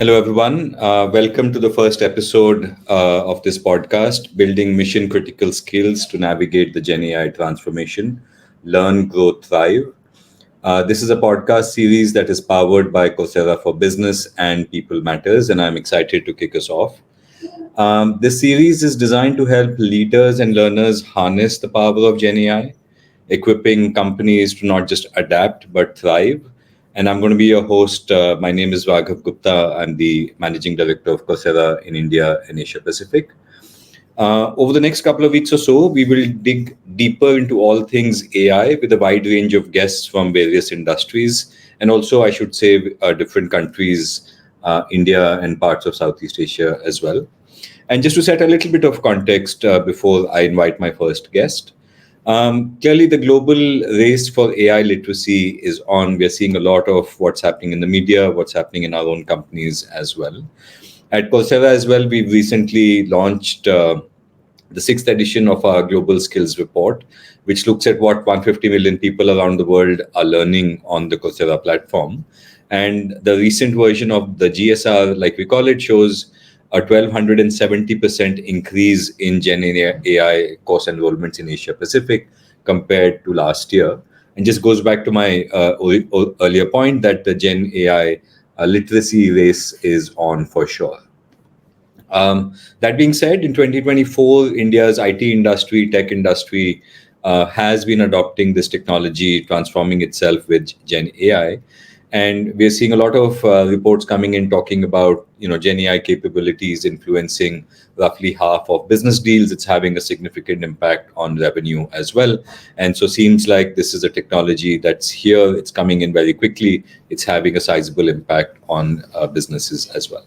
Hello, everyone. Welcome to the first episode of this podcast, Building Mission Critical Skills to Navigate the Gen AI Transformation, Learn, Grow, Thrive. This is a podcast series that is powered by Coursera for Business and People Matters, and I'm excited to kick us off. This series is designed to help leaders and learners harness the power of Gen AI, equipping companies to not just adapt but thrive. And I'm going to be your host. My name is Raghav Gupta. I'm the managing director of Coursera in India and Asia Pacific. Over the next couple of weeks or so, we will dig deeper into all things AI with a wide range of guests from various industries and also, I should say, different countries, India and parts of Southeast Asia as well. And just to set a little bit of context before I invite my first guest, clearly the global race for AI literacy is on. We're seeing a lot of what's happening in the media, what's happening in our own companies as well. At Coursera as well, we've recently launched the sixth edition of our Global Skills Report, which looks at what 150 million people around the world are learning on the Coursera platform. And the recent version of the GSR, like we call it, shows a 1,270% increase in Gen AI course enrollments in Asia Pacific compared to last year. And just goes back to my earlier point that the Gen AI literacy race is on for sure. That being said, in 2024, India's IT industry, tech industry has been adopting this technology, transforming itself with Gen AI. And we're seeing a lot of reports coming in talking about, Gen AI capabilities influencing roughly half of business deals. It's having a significant impact on revenue as well. And so seems like this is a technology that's here. It's coming in very quickly. It's having a sizable impact on businesses as well.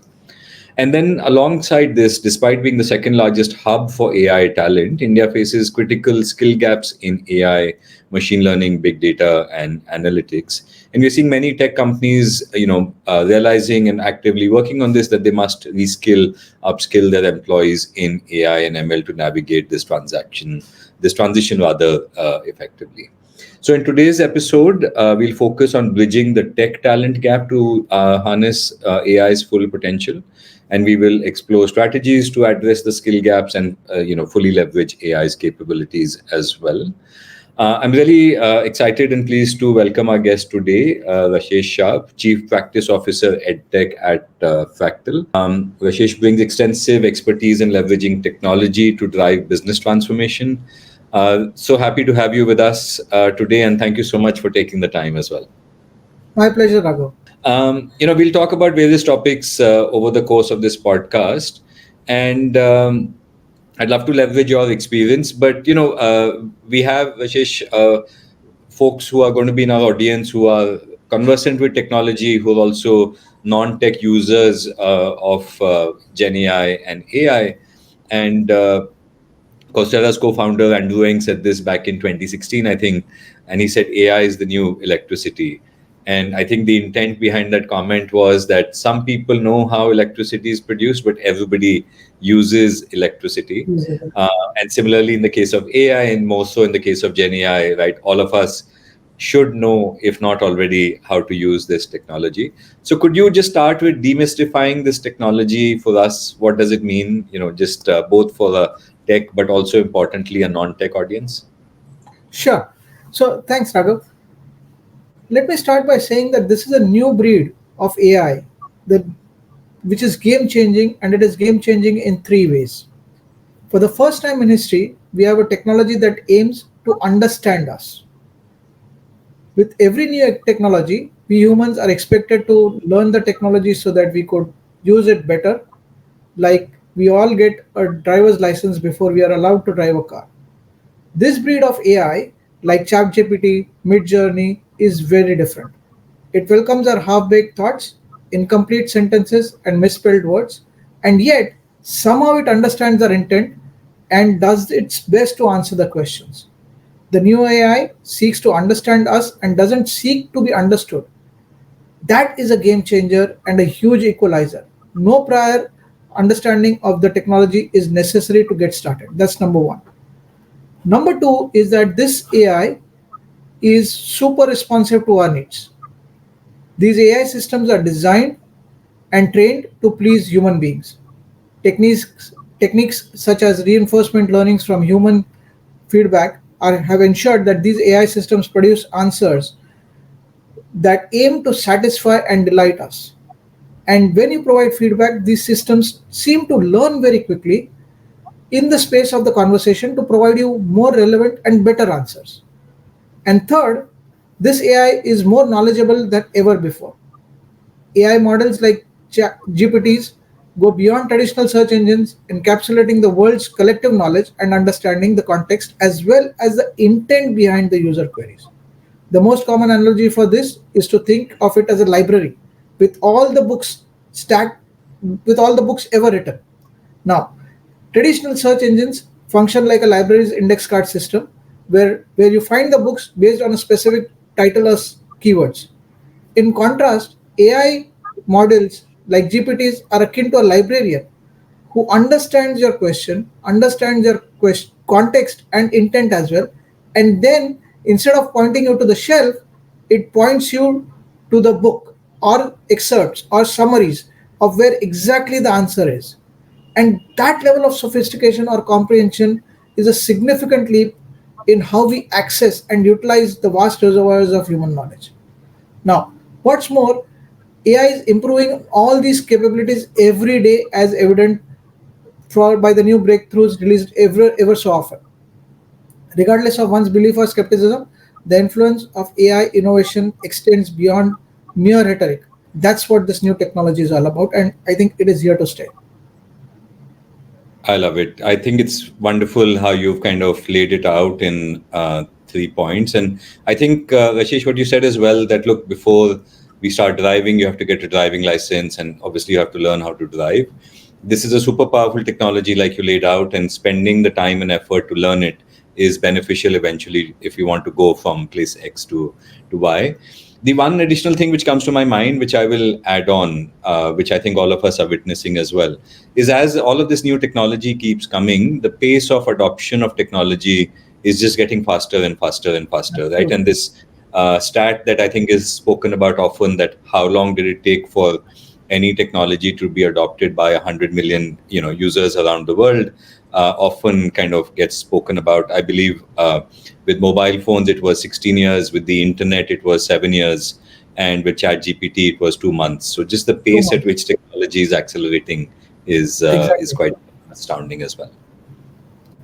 And then alongside this, despite being the second largest hub for AI talent, India faces critical skill gaps in AI, machine learning, big data, and analytics. And we're seeing many tech companies, realizing and actively working on this, that they must reskill, upskill their employees in AI and ML to navigate this transition effectively. So in today's episode, we'll focus on bridging the tech talent gap to harness AI's full potential. And we will explore strategies to address the skill gaps and fully leverage AI's capabilities as well. I'm really excited and pleased to welcome our guest today, Rasesh Shah, Chief Practice Officer EdTech at Fractal. Rasesh brings extensive expertise in leveraging technology to drive business transformation. So happy to have you with us today, and thank you so much for taking the time as well. My pleasure, Raghav. We'll talk about various topics over the course of this podcast, and I'd love to leverage your experience. But we have Rasesh, folks who are going to be in our audience who are conversant with technology, who are also non-tech users of Gen AI and AI, and Coursera's co-founder Andrew Ng said this back in 2016, I think, and he said AI is the new electricity. And I think the intent behind that comment was that some people know how electricity is produced, but everybody uses electricity. And similarly, in the case of AI, and more so in the case of Gen AI, right, all of us should know, if not already, how to use this technology. So could you just start with demystifying this technology for us? What does it mean, just both for a tech, but also importantly, a non-tech audience? Sure. So thanks, Raghav. Let me start by saying that this is a new breed of AI which is game changing, and it is game changing in three ways. For the first time in history, we have a technology that aims to understand us. With every new technology, we humans are expected to learn the technology so that we could use it better. Like we all get a driver's license before we are allowed to drive a car. This breed of AI, like ChatGPT, Midjourney, is very different. It welcomes our half-baked thoughts, incomplete sentences, and misspelled words, and yet somehow it understands our intent and does its best to answer the questions. The new AI seeks to understand us and doesn't seek to be understood. That is a game changer and a huge equalizer. No prior understanding of the technology is necessary to get started. That's number one. Number two is that this AI is super responsive to our needs. These AI systems are designed and trained to please human beings. Techniques, techniques such as reinforcement learnings from human feedback have ensured that these AI systems produce answers that aim to satisfy and delight us. And when you provide feedback, these systems seem to learn very quickly in the space of the conversation to provide you more relevant and better answers. And third, this AI is more knowledgeable than ever before. AI models like GPTs go beyond traditional search engines, encapsulating the world's collective knowledge and understanding the context as well as the intent behind the user queries. The most common analogy for this is to think of it as a library with all the books stacked with all the books ever written. Now, traditional search engines function like a library's index card system where you find the books based on a specific title or keywords. In contrast, AI models like GPTs are akin to a librarian who understands your question, understands your context and intent as well, and then instead of pointing you to the shelf, it points you to the book or excerpts or summaries of where exactly the answer is. And that level of sophistication or comprehension is a significant leap in how we access and utilize the vast reservoirs of human knowledge. Now, what's more, AI is improving all these capabilities every day, as evident by the new breakthroughs released ever so often. Regardless of one's belief or skepticism, the influence of AI innovation extends beyond mere rhetoric. That's what this new technology is all about, and I think it is here to stay. I love it. I think it's wonderful how you've kind of laid it out in 3 points. And I think, Rashesh, what you said as well, that look, before we start driving, you have to get a driving license, and obviously you have to learn how to drive. This is a super powerful technology, like you laid out, and spending the time and effort to learn it is beneficial eventually if you want to go from place X to Y. The one additional thing which comes to my mind, which I will add on, which I think all of us are witnessing as well, is as all of this new technology keeps coming, the pace of adoption of technology is just getting faster and faster and faster, right? And Absolutely. this stat that I think is spoken about often, that how long did it take for any technology to be adopted by 100 million users around the world, often kind of gets spoken about. I believe with mobile phones it was 16 years, with the internet it was 7 years, and with chat gpt it was 2 months. So just the Two pace at months. which technology is accelerating is Exactly. quite astounding as well.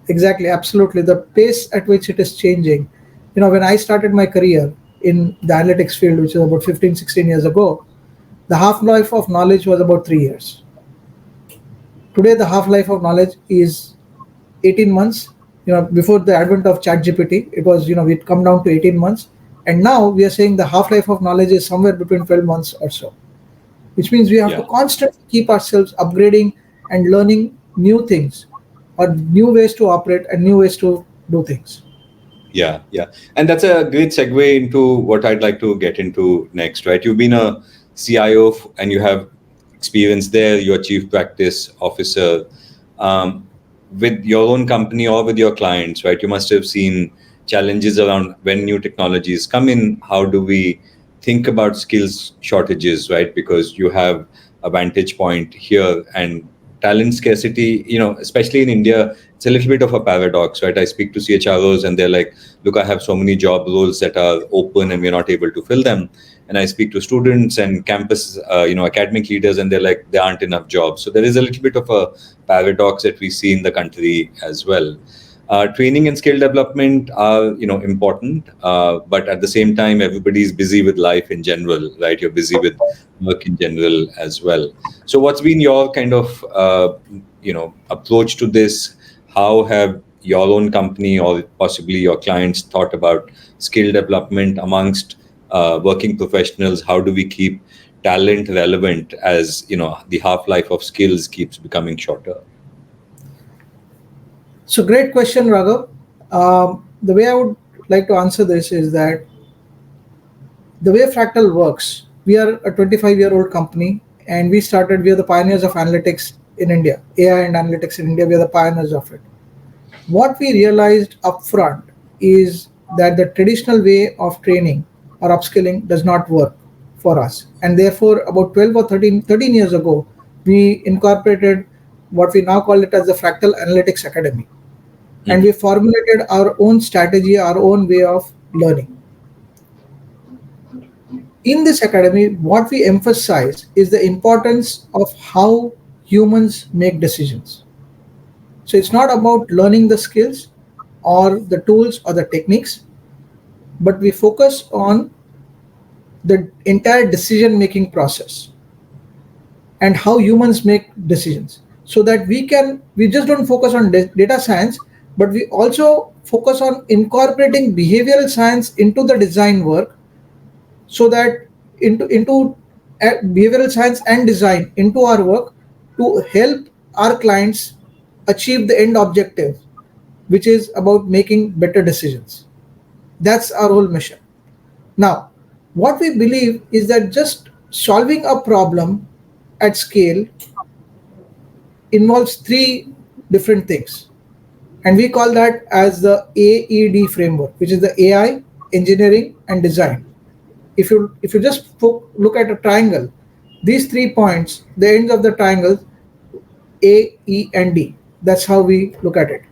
Exactly. Absolutely. The pace at which it is changing. When I started my career in the analytics field, which is about 15, 16 years ago, the half life of knowledge was about 3 years. Today, the half life of knowledge is 18 months. Before the advent of ChatGPT, it was, we'd come down to 18 months. And now we are saying the half life of knowledge is somewhere between 12 months or so, which means we have to Yeah. constantly keep ourselves upgrading and learning new things or new ways to operate and new ways to do things. Yeah, yeah. And that's a great segue into what I'd like to get into next, right? You've been a CIO and you have experience there, you're chief practice officer. Um, with your own company or with your clients, right? You must have seen challenges around when new technologies come in. How do we think about skills shortages, right? Because you have a vantage point here, and talent scarcity, especially in India, it's a little bit of a paradox, right? I speak to CHROs and they're like, look, I have so many job roles that are open and we're not able to fill them. And I speak to students and campus, academic leaders, and they're like, there aren't enough jobs. So there is a little bit of a paradox that we see in the country as well. Training and skill development are, important, but at the same time, everybody's busy with life in general, right? You're busy with work in general as well. So, what's been your kind of, approach to this? How have your own company or possibly your clients thought about skill development amongst working professionals? How do we keep talent relevant as the half life of skills keeps becoming shorter? So, great question, Raghav. The way I would like to answer this is that the way Fractal works, we are a 25-year-old company and we are the pioneers of analytics in India, AI and analytics in India, we are the pioneers of it. What we realized upfront is that the traditional way of training or upskilling does not work for us. And therefore, about 12 or 13 years ago, we incorporated what we now call it as the Fractal Analytics Academy. And we formulated our own strategy, our own way of learning. In this academy, what we emphasize is the importance of how humans make decisions. So it's not about learning the skills or the tools or the techniques, but we focus on the entire decision making process and how humans make decisions, so that we just don't focus on data science, but we also focus on incorporating behavioral science into the design work, so that into behavioral science and design into our work to help our clients achieve the end objective, which is about making better decisions. That's our whole mission. Now, what we believe is that just solving a problem at scale involves three different things. And we call that as the AED framework, which is the AI, engineering, and design. If you just look at a triangle, these 3 points, the ends of the triangle, A, E, and D. That's how we look at it.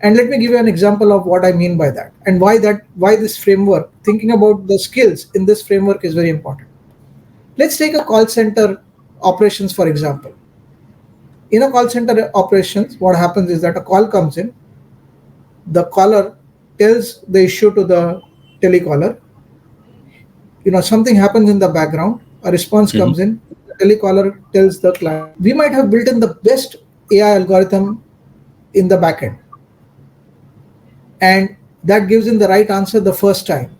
And let me give you an example of what I mean by that, and why this framework, thinking about the skills in this framework, is very important. Let's take a call center operations, for example. In a call center operations, what happens is that a call comes in, the caller tells the issue to the telecaller. Something happens in the background, a response comes in, the telecaller tells the client. We might have built in the best AI algorithm in the backend, and that gives him the right answer the first time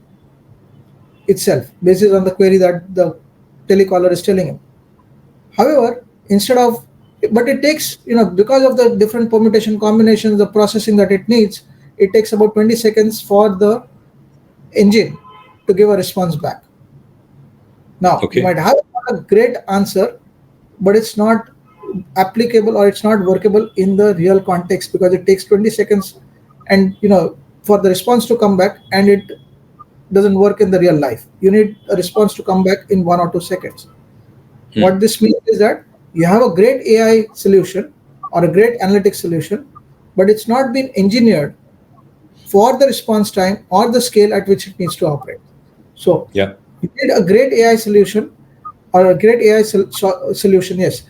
itself, based on the query that the telecaller is telling him. However, but it takes, because of the different permutation combinations, the processing that it needs, it takes about 20 seconds for the engine to give a response back. Now, you might have a great answer, but it's not applicable or it's not workable in the real context, because it takes 20 seconds and for the response to come back, and it doesn't work in the real life. You need a response to come back in 1 or 2 seconds. What this means is that you have a great AI solution or a great analytics solution, but it's not been engineered for the response time or the scale at which it needs to operate. So you need a great AI solution or a great AI solution, yes,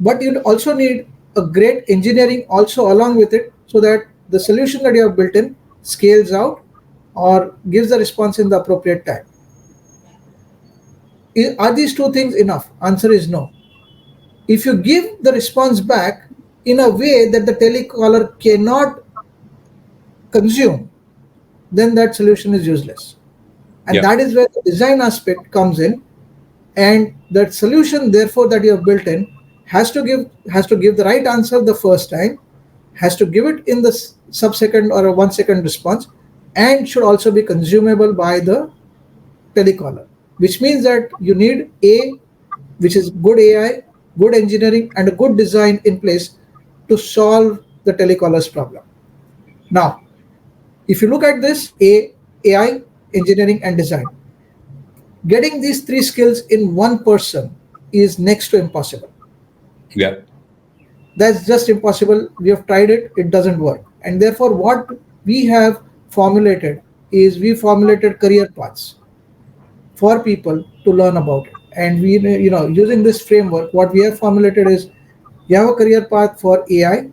but you also need a great engineering also along with it, so that the solution that you have built in scales out or gives the response in the appropriate time. Are these two things enough? Answer is no. If you give the response back in a way that the telecaller cannot consume, then that solution is useless. And that is where the design aspect comes in, and that solution therefore that you have built in has to give the right answer the first time, has to give it in the sub-second or a 1 second response, and should also be consumable by the telecaller, which means that you need which is good AI, good engineering, and a good design in place to solve the telecaller's problem. Now, if you look at this, AI, engineering, and design, getting these three skills in one person is next to impossible. That's just impossible. We have tried it, it doesn't work. And therefore, what we have formulated is we formulated career paths for people to learn about it. And we, using this framework, what we have formulated is you have a career path for AI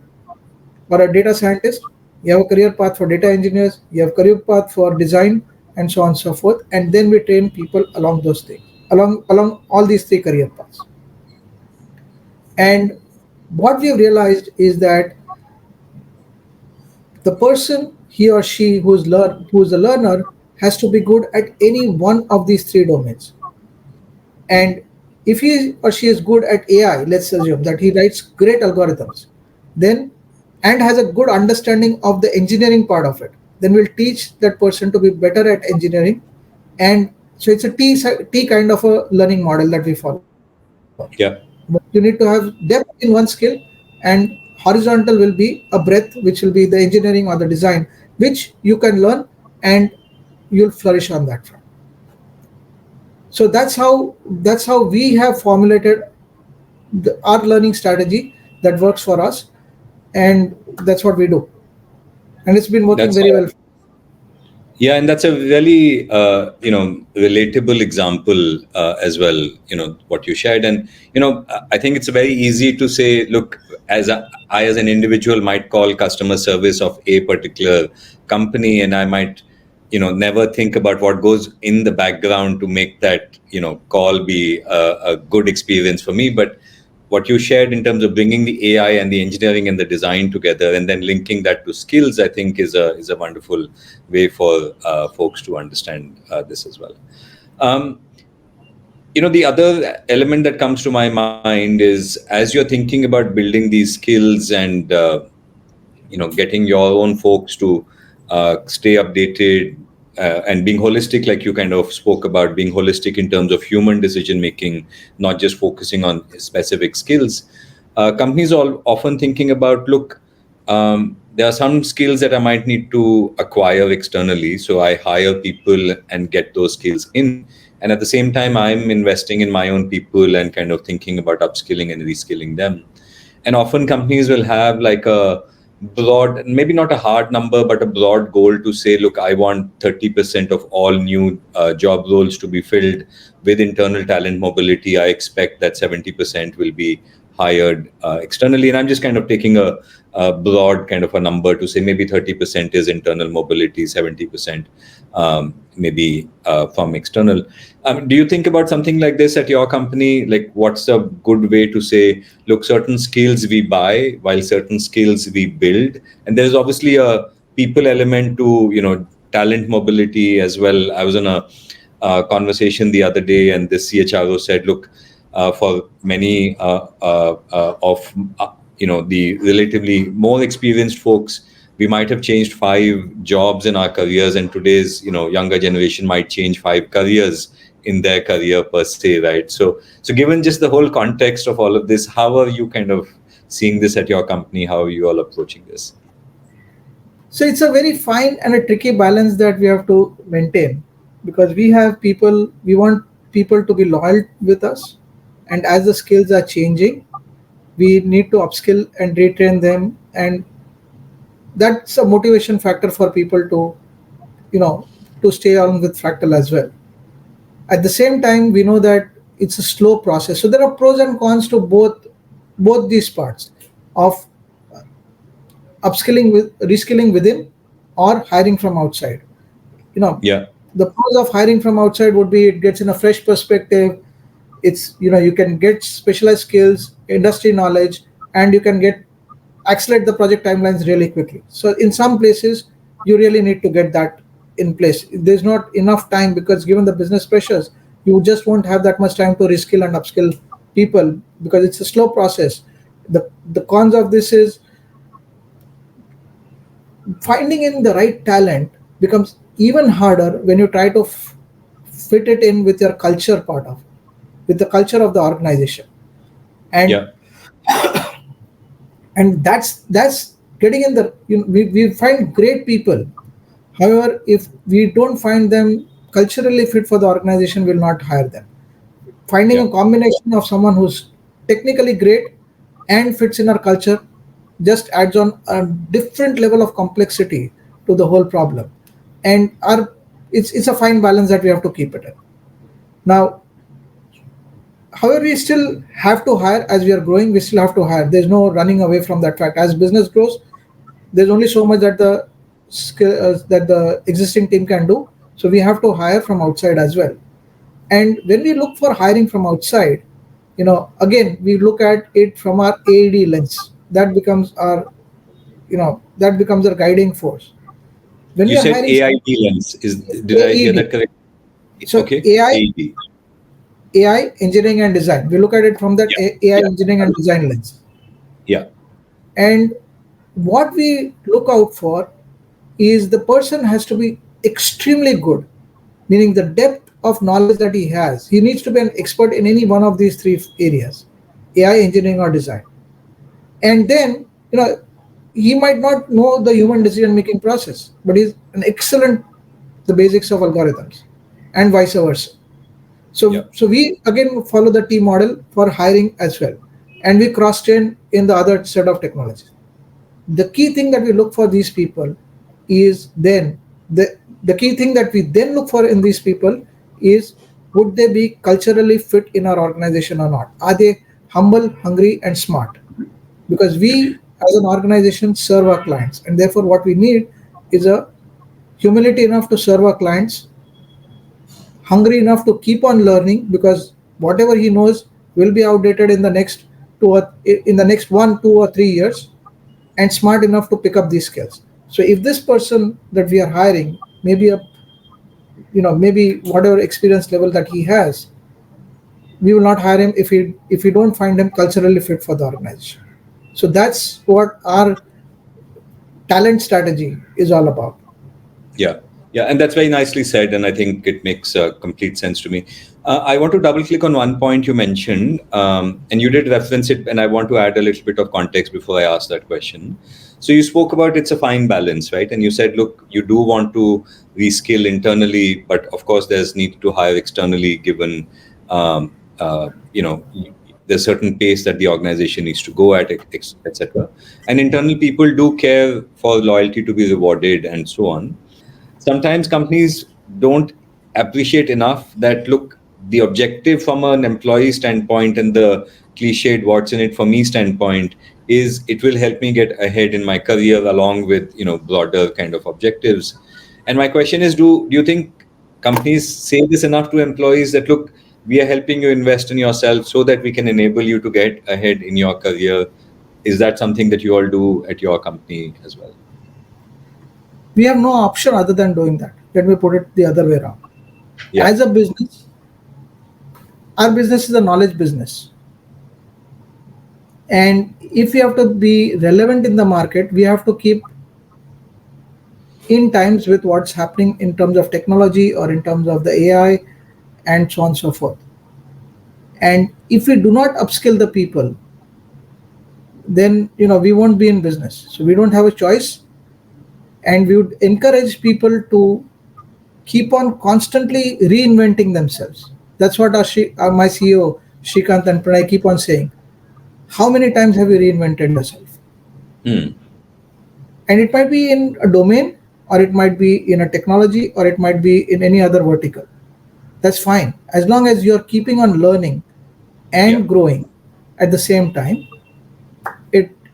or a data scientist, you have a career path for data engineers, you have a career path for design, and so on and so forth. And then we train people along those things, along all these three career paths. And what we have realized is that the person, he or she who is a learner, has to be good at any one of these three domains. And if he or she is good at AI, let's assume that he writes great algorithms, then and has a good understanding of the engineering part of it, then we'll teach that person to be better at engineering. And so it's a T kind of a learning model that we follow. But you need to have depth in one skill, and horizontal will be a breadth, which will be the engineering or the design, which you can learn and you'll flourish on that front. So that's how we have formulated our learning strategy that works for us, and that's what we do, and it's been working That's very well. Yeah, and that's a really relatable example as well. What you shared, and I think it's very easy to say, look, I as an individual might call customer service of a particular company, and I might never think about what goes in the background to make that call be a good experience for me. But what you shared in terms of bringing the AI and the engineering and the design together, and then linking that to skills, I think is a wonderful way for folks to understand this as well. Um, the other element that comes to my mind is, as you're thinking about building these skills and getting your own folks to stay updated, and being holistic, like you kind of spoke about, being holistic in terms of human decision making, not just focusing on specific skills. Companies are often thinking about, look, there are some skills that I might need to acquire externally, so I hire people and get those skills in, and at the same time I'm investing in my own people and kind of thinking about upskilling and reskilling them. And often companies will have like a broad, maybe not a hard number, but a broad goal to say, look, I want 30% of all new job roles to be filled with internal talent mobility. I expect that 70% will be hired externally. And I'm just kind of taking a broad kind of a number to say maybe 30% is internal mobility, 70% maybe from external. Do you think about something like this at your company? Like, what's a good way to say, look, certain skills we buy while certain skills we build? And there's obviously a people element to, talent mobility as well. I was on a conversation the other day, and the CHRO said, look, for many of the relatively more experienced folks, we might have changed 5 jobs in our careers, and today's younger generation might change 5 careers in their career per se, right? So given just the whole context of all of this, how are you kind of seeing this at your company? How are you all approaching this? So it's a very fine and a tricky balance that we have to maintain, because we want people to be loyal with us, and as the skills are changing, we need to upskill and retrain them, and that's a motivation factor for people to you know to stay on with Fractal as well. At the same time, we know that it's a slow process, so there are pros and cons to both these parts of upskilling with reskilling within or hiring from outside. you know Yeah, the pros of hiring from outside would be it gets in a fresh perspective. It's you can get specialized skills, industry knowledge, and you can get accelerate the project timelines really quickly. So in some places you really need to get that in place. There's not enough time, because given the business pressures, you just won't have that much time to reskill and upskill people, because it's a slow process. The cons of this is finding in the right talent becomes even harder when you try to fit it in with your culture part of it, with the culture of the organization. and yeah, and that's getting in the we find great people. However, if we don't find them culturally fit for the organization, we'll not hire them. Finding yeah. a combination of someone who's technically great and fits in our culture just adds on a different level of complexity to the whole problem. And our it's a fine balance that we have to keep it in. Now, however, we still have to hire. As we are growing, we still have to hire. There's no running away from that fact. As business grows, there's only so much that the that the existing team can do. So we have to hire from outside as well. And when we look for hiring from outside, again we look at it from our AED lens. That becomes our guiding force. When we You are said hiring AIT lens. Did I hear AED, that correct? so Okay, AED. AI engineering and design. We look at it from that Yeah, AI yeah, engineering and design lens. yeah, And what we look out for is the person has to be extremely good, meaning the depth of knowledge that he has. He needs to be an expert in any one of these three areas: AI, engineering, or design. And then, he might not know the human decision making process, but he's an excellent the basics of algorithms, and vice versa. Yeah. So we again follow the T model for hiring as well, and we cross train in the other set of technologies. The key thing that we look for these people is then the key thing that we then look for in these people is, would they be culturally fit in our organization or not? Are they humble, hungry, and smart? Because we as an organization serve our clients, and therefore what we need is a humility enough to serve our clients, hungry enough to keep on learning, because whatever he knows will be outdated in the next in the next 1, 2, or 3 years, and smart enough to pick up these skills. So if this person that we are hiring, maybe a maybe whatever experience level that he has, we will not hire him if we don't find him culturally fit for the organization. So that's what our talent strategy is all about. Yeah, yeah, and that's very nicely said, and I think it makes complete sense to me. I want to double click on one point you mentioned, and you did reference it, and I want to add a little bit of context before I ask that question. So you spoke about it's a fine balance, right? And you said, look, you do want to reskill internally, but of course, there's need to hire externally, given you know there's certain pace that the organization needs to go at, etc. And internal people do care for loyalty to be rewarded and so on. Sometimes companies don't appreciate enough that, look, the objective from an employee standpoint and the cliched what's in it for me standpoint is it will help me get ahead in my career along with broader kind of objectives. And my question is, do you think companies say this enough to employees that, look, we are helping you invest in yourself so that we can enable you to get ahead in your career? Is that something that you all do at your company as well? We have no option other than doing that. Let me put it the other way around. Yeah. As a business, our business is a knowledge business, and if we have to be relevant in the market, we have to keep in times with what's happening in terms of technology or in terms of the AI and so on and so forth. And if we do not upskill the people, then we won't be in business. So we don't have a choice, and we would encourage people to keep on constantly reinventing themselves. That's what my CEO Shrikant and Pranay keep on saying. How many times have you reinvented yourself? Hmm. And it might be in a domain, or it might be in a technology, or it might be in any other vertical. That's fine, as long as you're keeping on learning Yeah. and growing at the same time.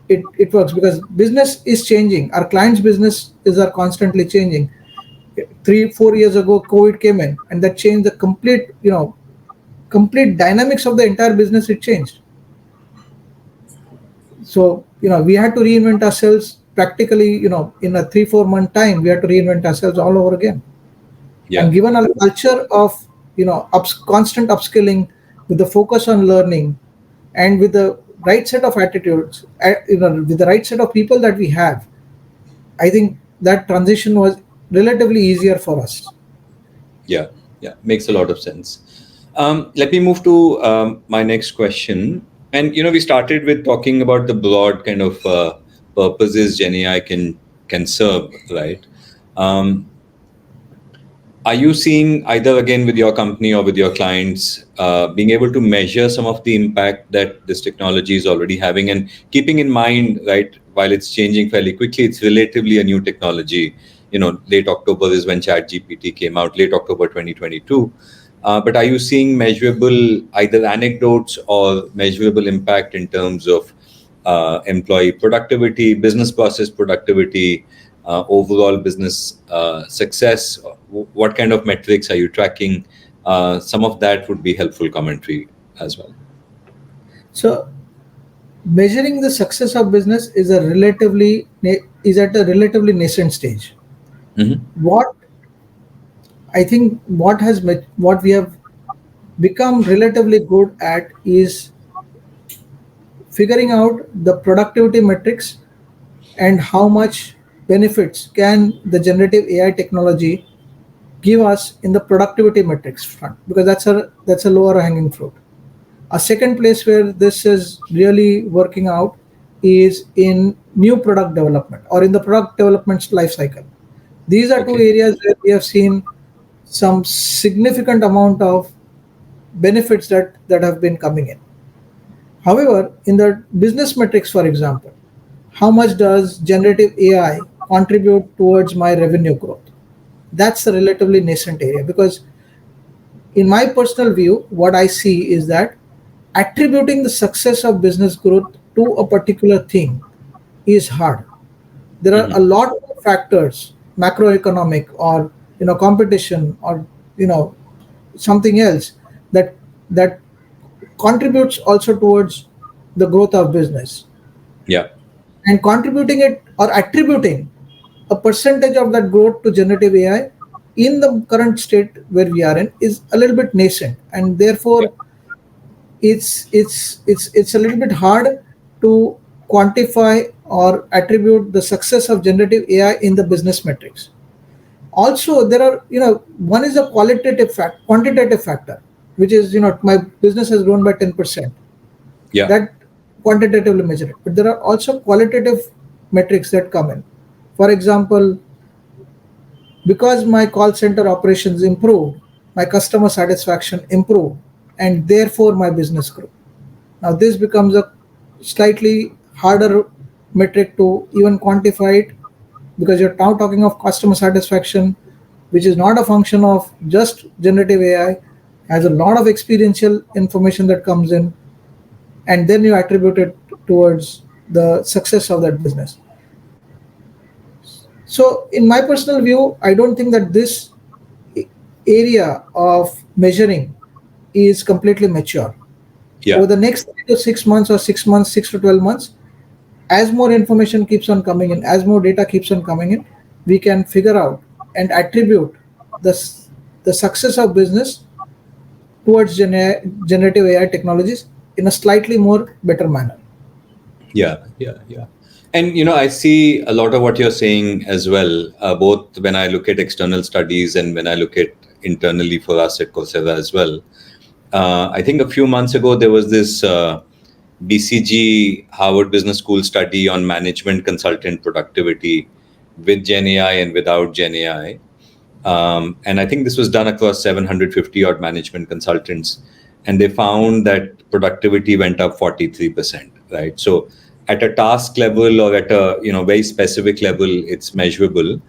It works, because business is changing. Our clients' business is are constantly changing. 3, 4 years ago, COVID came in, and that changed the complete dynamics of the entire business. It changed. So we had to reinvent ourselves practically. In a 3, 4 month time, we had to reinvent ourselves all over again. And Yeah. given a culture of constant upskilling, with the focus on learning, and with the right set of attitudes, with the right set of people that we have, I think that transition was relatively easier for us. Yeah, yeah, makes a lot of sense. Let me move to my next question. And we started with talking about the broad kind of purposes Gen AI can serve, right? Um, are you seeing either again with your company or with your clients being able to measure some of the impact that this technology is already having, and keeping in mind, right, while it's changing fairly quickly, it's relatively a new technology. Late October is when ChatGPT came out, late October 2022. But are you seeing measurable either anecdotes or measurable impact in terms of employee productivity, business process productivity, overall business success? What kind of metrics are you tracking? Some of that would be helpful commentary as well. So measuring the success of business is at a relatively nascent stage. Hmm. What I think what we have become relatively good at is figuring out the productivity metrics, and how much benefits can the generative AI technology give us in the productivity metrics front, because that's a lower hanging fruit. A second place where this is really working out is in new product development, or in the product development life cycle. These are two Okay. areas where we have seen some significant amount of benefits that have been coming in. However, in the business metrics, for example, how much does generative AI contribute towards my revenue growth? That's a relatively nascent area, because in my personal view, what I see is that attributing the success of business growth to a particular thing is hard. There are a Hmm. lot of factors, macroeconomic, or competition, or you know something else, that that contributes also towards the growth of business. Yeah. And contributing it or attributing a percentage of that growth to generative AI in the current state where we are in is a little bit nascent, and Yeah. therefore it's a little bit hard to quantify or attribute the success of generative AI in the business metrics. Also, there are, one is a quantitative factor, which is, my business has grown by 10%. Yeah. That quantitatively measure it. But there are also qualitative metrics that come in. For example, because my call center operations improved, my customer satisfaction improved, and therefore my business grew. Now, this becomes a slightly harder metric to even quantify it, because you're now talking of customer satisfaction, which is not a function of just generative AI, has a lot of experiential information that comes in, and then you attribute it towards the success of that business. So, in my personal view, I don't think that this area of measuring is completely mature. Yeah. Over the next 3 to 6 months, or 6 months, 6 to 12 months, as more information keeps on coming in, as more data keeps on coming in, we can figure out and attribute the, the success of business towards generative AI technologies in a slightly more better manner. Yeah, yeah, yeah. And I see a lot of what you're saying as well, both when I look at external studies and when I look at internally for us at Coursera as well. I think a few months ago there was this BCG Harvard Business School study on management consultant productivity with Gen AI and without Gen AI. And I think this was done across 750 odd management consultants. And they found that productivity went up 43%, right? So at a task level or at a very specific level, it's measurable.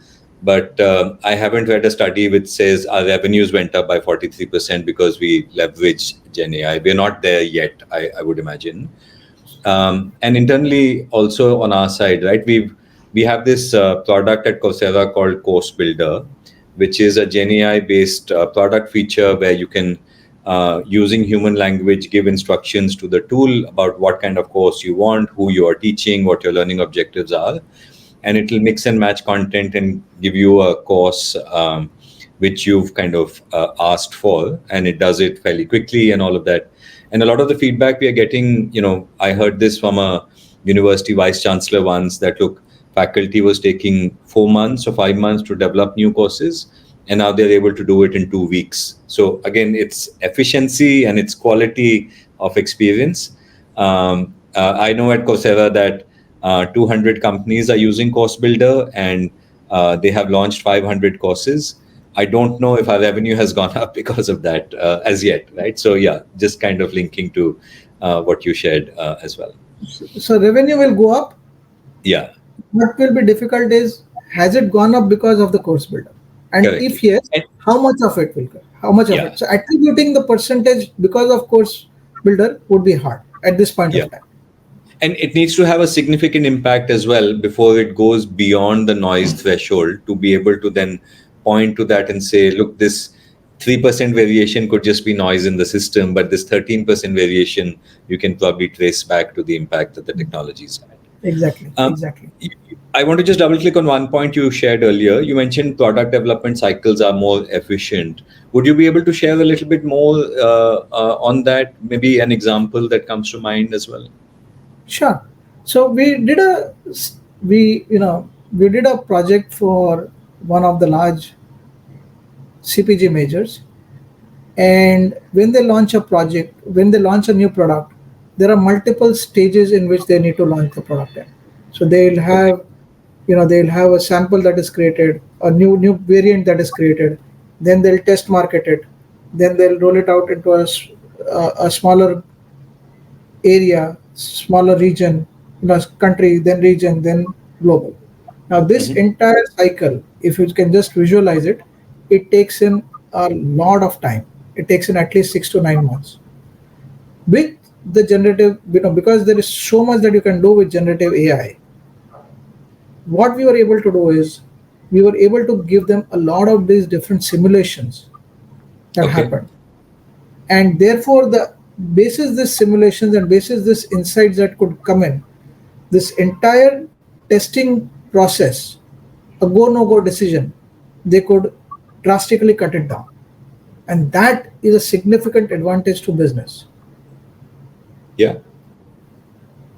But I haven't read a study which says our revenues went up by 43% because we leveraged Gen AI. We're not there yet, I would imagine. And internally also on our side, right, we have this product at Coursera called Course Builder, which is a Gen AI based product feature where you can, using human language, give instructions to the tool about what kind of course you want, who you are teaching, what your learning objectives are, and it will mix and match content and give you a course which you've kind of asked for, and it does it fairly quickly and all of that. And a lot of the feedback we are getting, I heard this from a university vice chancellor once, that look, faculty was taking 4 months or 5 months to develop new courses, and now they're able to do it in 2 weeks. So again, it's efficiency and it's quality of experience. I know at Coursera that 200 companies are using Course Builder, and they have launched 500 courses. I don't know if our revenue has gone up because of that as yet, right? So yeah, just kind of linking to what you shared as well. So revenue will go up. Yeah, What will be difficult is, has it gone up because of the course builder? And if correctly. yes, And how much of it will go? How much of yeah, it? So attributing the percentage because of course builder would be hard at this point yeah. of time. And it needs to have a significant impact as well before it goes beyond the noise threshold, to be able to then point to that and say, look, this 3% variation could just be noise in the system, but this 13% variation you can probably trace back to the impact that the technologies had. Exactly, Um, exactly. I want to just double click on one point you shared earlier. You mentioned product development cycles are more efficient. Would you be able to share a little bit more on that? Maybe an example that comes to mind as well? Sure. So we did a project for one of the large CPG majors, and when they launch a new product, there are multiple stages in which they need to launch the product in. So Okay. they'll have a sample that is created, a new variant that is created, then they'll test market it, then they'll roll it out into a smaller area, smaller region, country, then region, then global. Now, this Hmm. entire cycle, if you can just visualize it, it takes in a lot of time. It takes in at least 6 to 9 months. With the generative, because there is so much that you can do with generative AI, what we were able to do is we were able to give them a lot of these different simulations that Okay. happened, and therefore the basis this simulations and basis this insights that could come in, this entire testing process, a go no go decision, they could drastically cut it down, and that is a significant advantage to business. Yeah.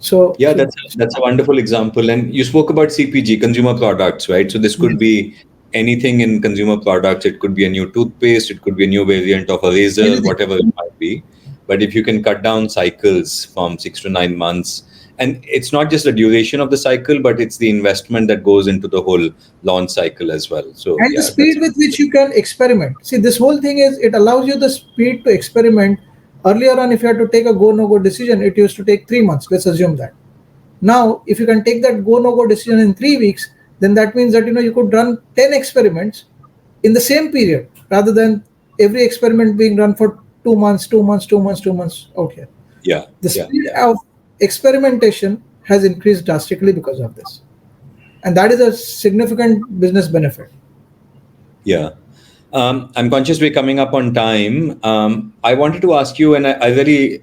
so Yeah, so that's a wonderful example. And you spoke about CPG, consumer products, right? So this could yes, be anything in consumer products. It could be a new toothpaste, it could be a new variant of a razor, anything. whatever it might be. But if you can cut down cycles from 6 to 9 months, and it's not just the duration of the cycle, but it's the investment that goes into the whole launch cycle as well. So And the yeah, that's speed with which you can experiment. See, this whole thing is it allows you the speed to experiment. Earlier on, if you had to take a go no go decision, it used to take 3 months. Let's assume that. Now, if you can take that go no go decision in 3 weeks, then that means that you could run 10 experiments in the same period rather than every experiment being run for 2 months, 2 months, 2 months, 2 months. Okay, yeah, the yeah, speed yeah. of experimentation has increased drastically because of this, and that is a significant business benefit. Yeah. I'm conscious we're coming up on time. I wanted to ask you, and I really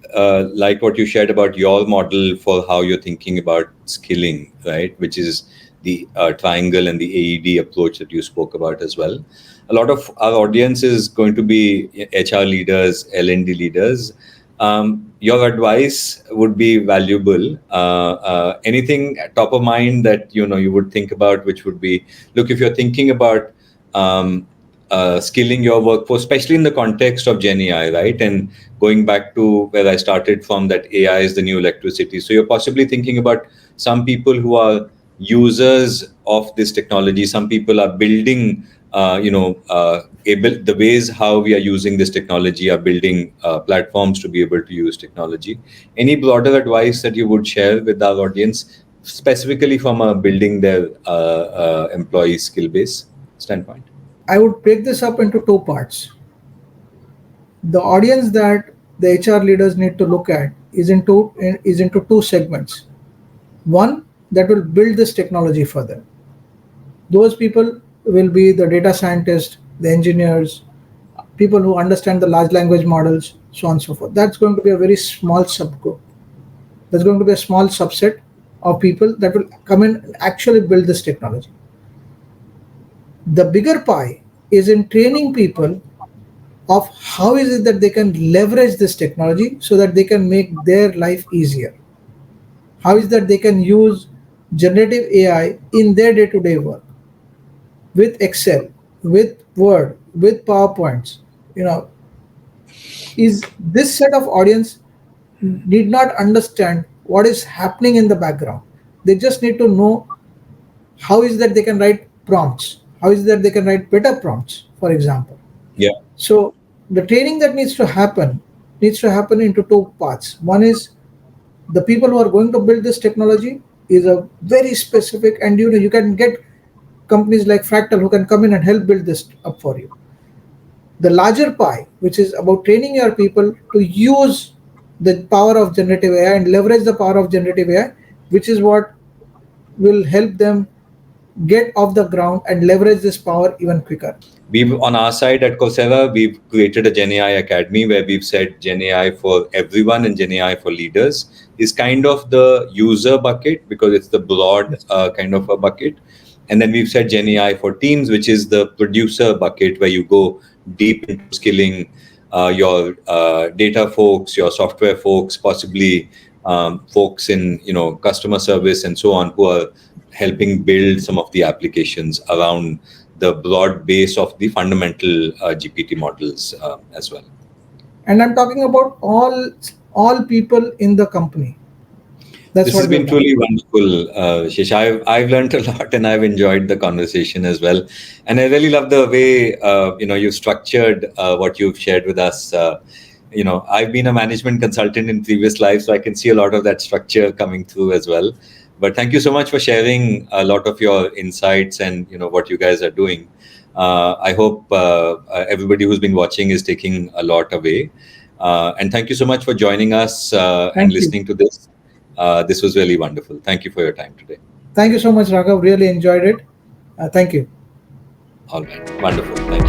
like what you shared about your model for how you're thinking about skilling, right? Which is the triangle and the AED approach that you spoke about as well. A lot of our audience is going to be HR leaders, L&D leaders. Your advice would be valuable. Anything top of mind that you would think about, which would be, look, if you're thinking about um, skilling your workforce, especially in the context of Gen AI, right? And going back to where I started from, that AI is the new electricity. So you're possibly thinking about some people who are users of this technology. Some people are building, the ways how we are using this technology, are building platforms to be able to use technology. Any broader advice that you would share with our audience, specifically from a building their employee skill base standpoint? I would break this up into two parts. The audience that the HR leaders need to look at is into two segments. One that will build this technology for them. Those people will be the data scientists, the engineers, people who understand the large language models, so on and so forth. That's going to be a very small subgroup. There's going to be a small subset of people that will come in and actually build this technology. The bigger pie is in training people of how is it that they can leverage this technology so that they can make their life easier. How is that they can use generative AI in their day-to-day work with Excel, with Word, with PowerPoints. You know, is this set of audience need not understand what is happening in the background. They just need to know how is that they can write prompts, how is that they can write better prompts, for example. Yeah. So the training that needs to happen into two parts. One is the people who are going to build this technology is a very specific, and you can get companies like Fractal who can come in and help build this up for you. The larger pie, which is about training your people to use the power of generative AI and leverage the power of generative AI, which is what will help them get off the ground and leverage this power even quicker. We've, on our side at Coursera, we've created a Gen AI Academy where we've said Gen AI for everyone and Gen AI for leaders is kind of the user bucket, because it's the broad kind of a bucket. And then we've said Gen AI for teams, which is the producer bucket, where you go deep into skilling your data folks, your software folks, possibly folks in customer service and so on, who are helping build some of the applications around the broad base of the fundamental GPT models as well. And I'm talking about all people in the company. That's This has what we've been done. truly wonderful, Shish. I've learned a lot, and I've enjoyed the conversation as well. And I really love the way you structured what you've shared with us. I've been a management consultant in previous life, so I can see a lot of that structure coming through as well. But thank you so much for sharing a lot of your insights and what you guys are doing. I hope everybody who's been watching is taking a lot away. And thank you so much for joining us and Thank you. listening to this. This was really wonderful. Thank you for your time today. Thank you so much, Raghav. Really enjoyed it. Thank you. All right, wonderful. Thank you.